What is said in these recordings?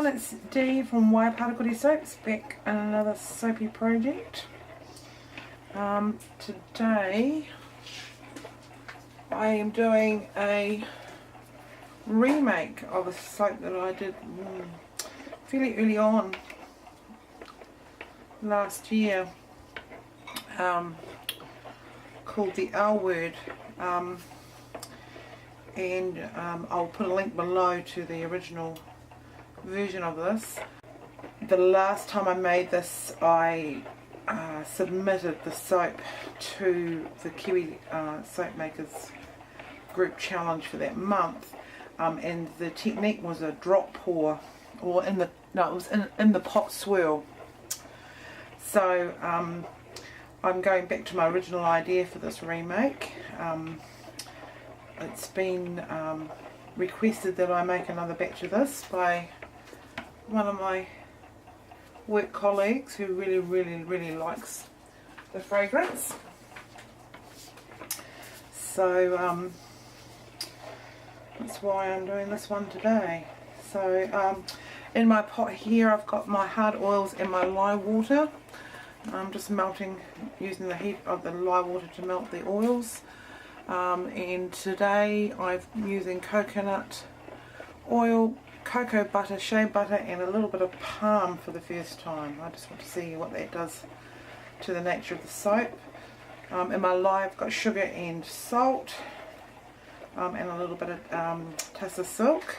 everyone, it's Dee from Waiparakuri Soaps, back in another soapy project. Today I am doing a remake of a soap that I did fairly early on last year, called the L Word, and I'll put a link below to the original version of this. The last time I made this, I submitted the soap to the Kiwi Soap Makers group challenge for that month, and the technique was a drop pour, or it was in the pot swirl. So I'm going back to my original idea for this remake. It's been requested that I make another batch of this by one of my work colleagues who really likes the fragrance. So that's why I'm doing this one today. So in my pot here I've got my hard oils and my lye water. I'm just melting, using the heat of the lye water to melt the oils. And today I'm using coconut oil, cocoa butter, shea butter, and a little bit of palm for the first time. I just want to see what that does to the nature of the soap. In my lye I've got sugar and salt, and a little bit of tussa silk.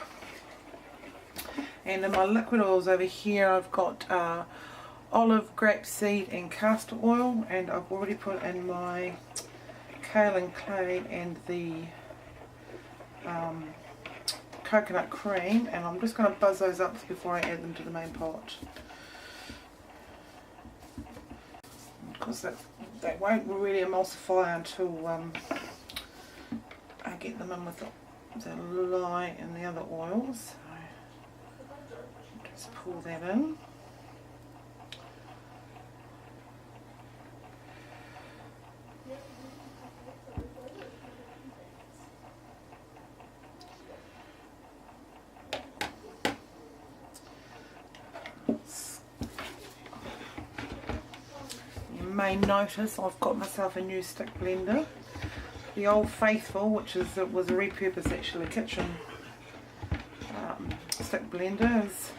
And in my liquid oils over here I've got olive, grapeseed and castor oil, and I've already put in my kaolin clay and the coconut cream, and I'm just going to buzz those up before I add them to the main pot, because they won't really emulsify until I get them in with the lye and the other oils. So just pour that in. You may notice I've got myself a new stick blender. The old faithful, which was a repurposed actually kitchen stick blender, is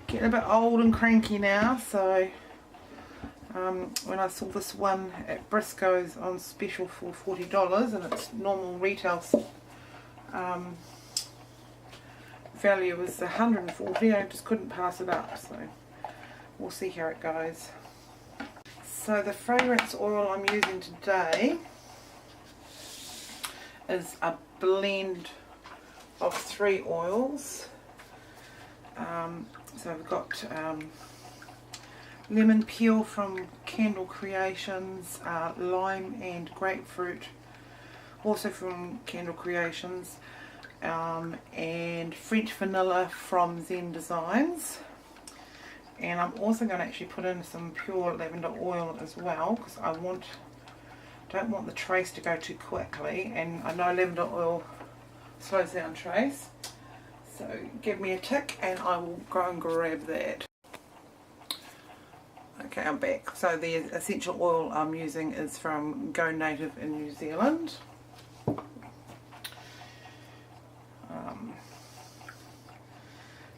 getting a bit old and cranky now. So when I saw this one at Briscoe's on special for $40 and its normal retail value was $140, I just couldn't pass it up. So we'll see how it goes. So the fragrance oil I'm using today is a blend of 3 oils. So I've got lemon peel from Candle Creations, lime and grapefruit also from Candle Creations, and French vanilla from Zen Designs. And I'm also going to actually put in some pure lavender oil as well, because I don't want the trace to go too quickly, and I know lavender oil slows down trace. So give me a tick and I will go and grab that. Okay, I'm back. So the essential oil I'm using is from Go Native in New Zealand.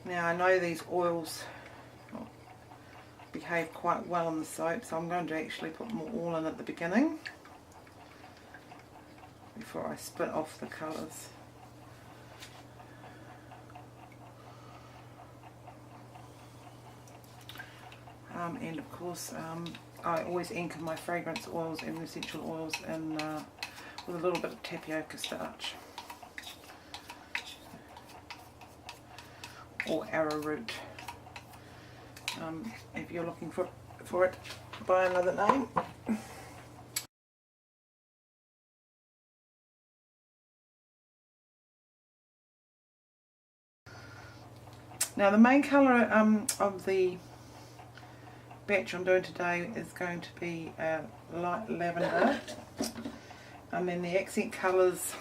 Now I know these oils behave quite well in the soap, so I'm going to actually put more oil in at the beginning before I split off the colours. And of course I always anchor my fragrance oils and essential oils in with a little bit of tapioca starch or arrowroot. If you're looking for it by another name. Now the main colour of the batch I'm doing today is going to be light lavender, and then the accent colours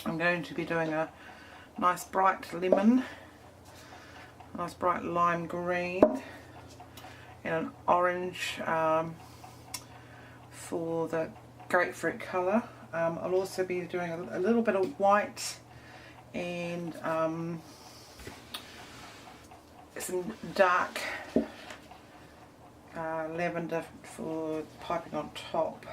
I'm going to be doing a nice bright lemon, nice bright lime green, and an orange for the grapefruit colour. I'll also be doing a little bit of white and some dark lavender for piping on top.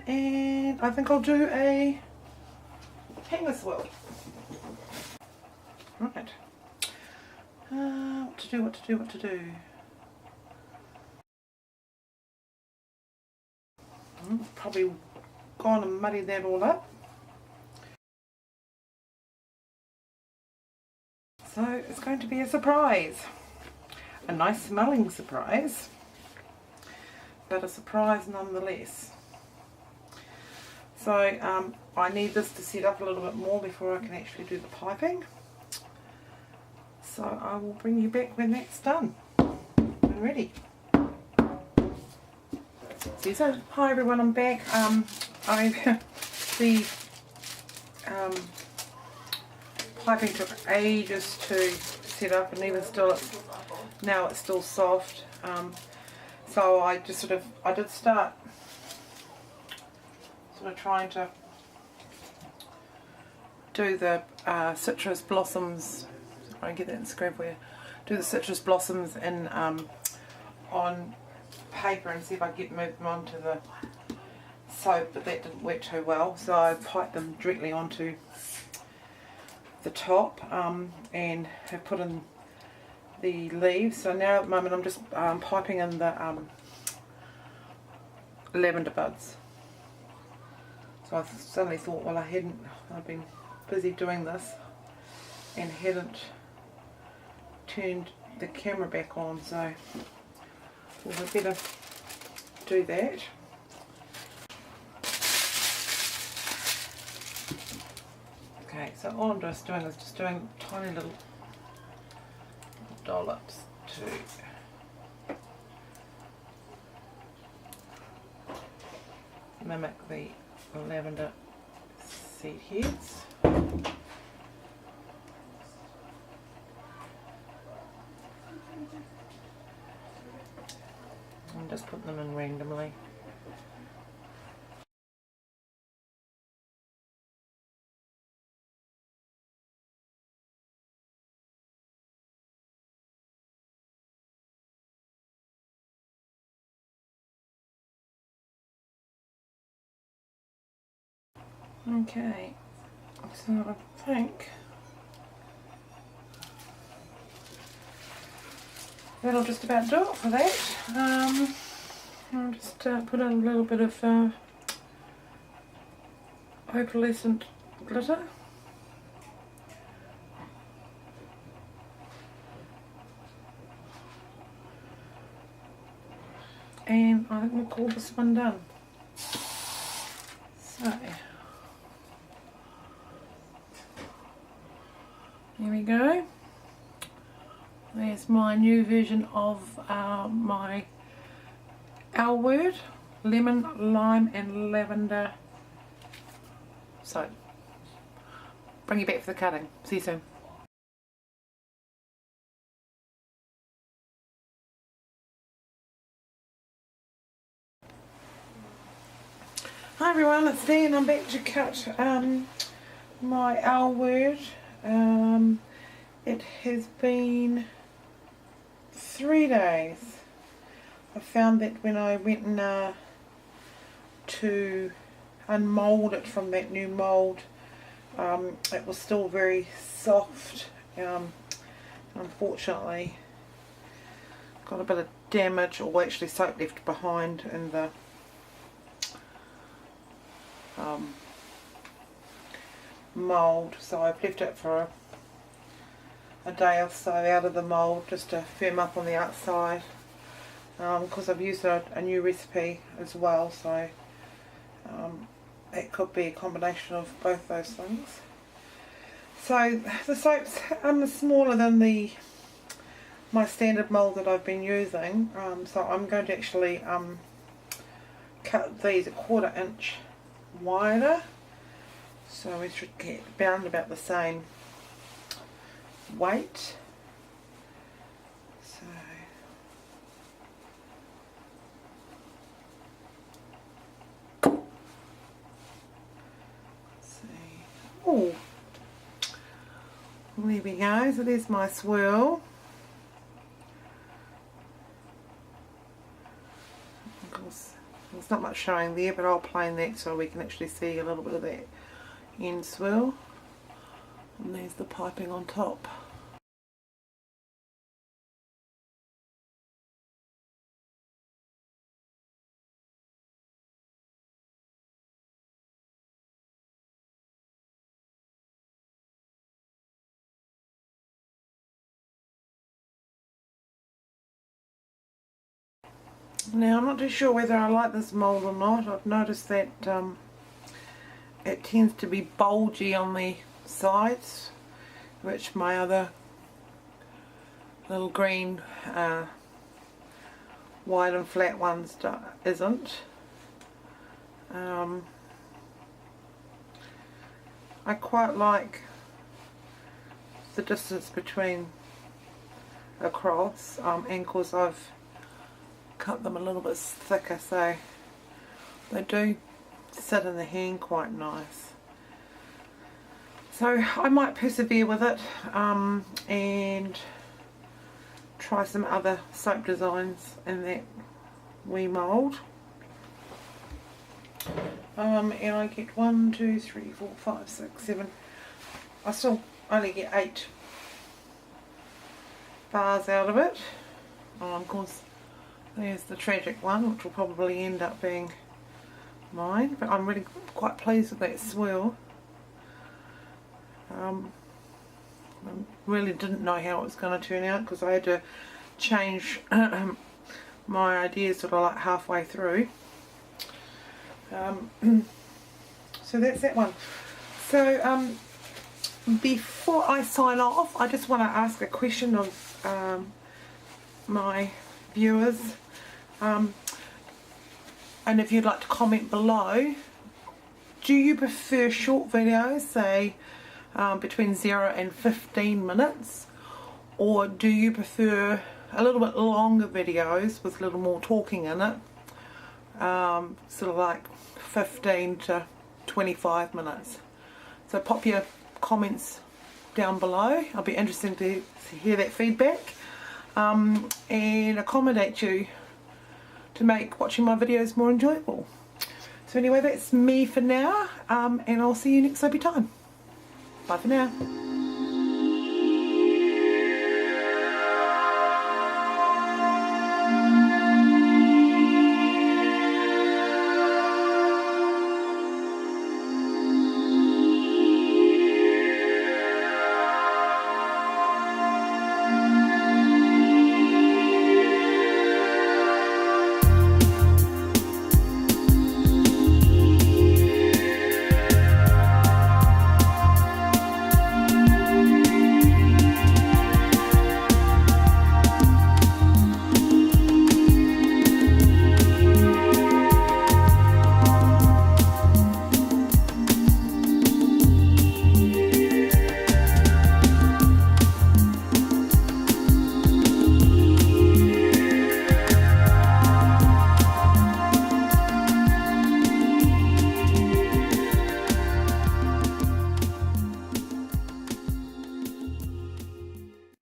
And I think I'll do a hanger swirl. Right. What to do? Probably gone and muddied that all up. So it's going to be a surprise. A nice smelling surprise, but a surprise nonetheless. So I need this to set up a little bit more before I can actually do the piping. So I will bring you back when that's done and ready. messy. So hi everyone, I'm back. The piping took ages to set up, and even still now it's still soft. So I just I did start trying to do the citrus blossoms. I get that in screen for you. Do the citrus blossoms in on paper and see if I can move them onto the soap, but that didn't work too well, so I piped them directly onto the top and have put in the leaves. So now at the moment I'm just piping in the lavender buds. So I suddenly thought, well, I've been busy doing this and hadn't turned the camera back on, so we better do that. Okay, so all I'm just doing is doing tiny little dollops to mimic the lavender seed heads. And just put them in randomly. Okay, so I think that'll just about do it for that. I'll just put in a little bit of opalescent glitter. And I think we'll call this one done. So, here we go. There's my new version of my L word, lemon, lime and lavender soap. Bring you back for the cutting. See you soon. Hi everyone, it's Dee and I'm back to cut my L word. It has been 3 days. I found that when I went to unmould it from that new mould, it was still very soft. Unfortunately, got a bit of damage, or actually soap left behind in the mould, so I've left it for a day or so out of the mould just to firm up on the outside, because I've used a new recipe as well, so it could be a combination of both those things. So the soap's smaller than my standard mould that I've been using, so I'm going to actually cut these 1/4 inch wider, so we should get bound about the same weight. So let's see. Oh, there we go. So there's my swirl. Of course, there's not much showing there, but I'll plane that so we can actually see a little bit of that end swirl. And there's the piping on top. Now I'm not too sure whether I like this mould or not. I've noticed that it tends to be bulgy on the sides, which my other little green wide and flat ones isn't. I quite like the distance between across, and because I've cut them a little bit thicker, so they do sit in the hand quite nice. So I might persevere with it, and try some other soap designs in that wee mould. And I get 1, 2, 3, 4, 5, 6, 7. I still only get 8 bars out of it. Of course, there's the tragic one, which will probably end up being mine. But I'm really quite pleased with that swirl. I really didn't know how it was going to turn out because I had to change my ideas sort of like halfway through. So that's that one. So before I sign off, I just want to ask a question of my viewers, and if you'd like to comment below, do you prefer short videos, say between 0 and 15 minutes, or do you prefer a little bit longer videos with a little more talking in it, sort of like 15 to 25 minutes? So pop your comments down below. I'll be interested to hear that feedback, and accommodate you to make watching my videos more enjoyable. So anyway, that's me for now, and I'll see you next soapy time. Bye for now.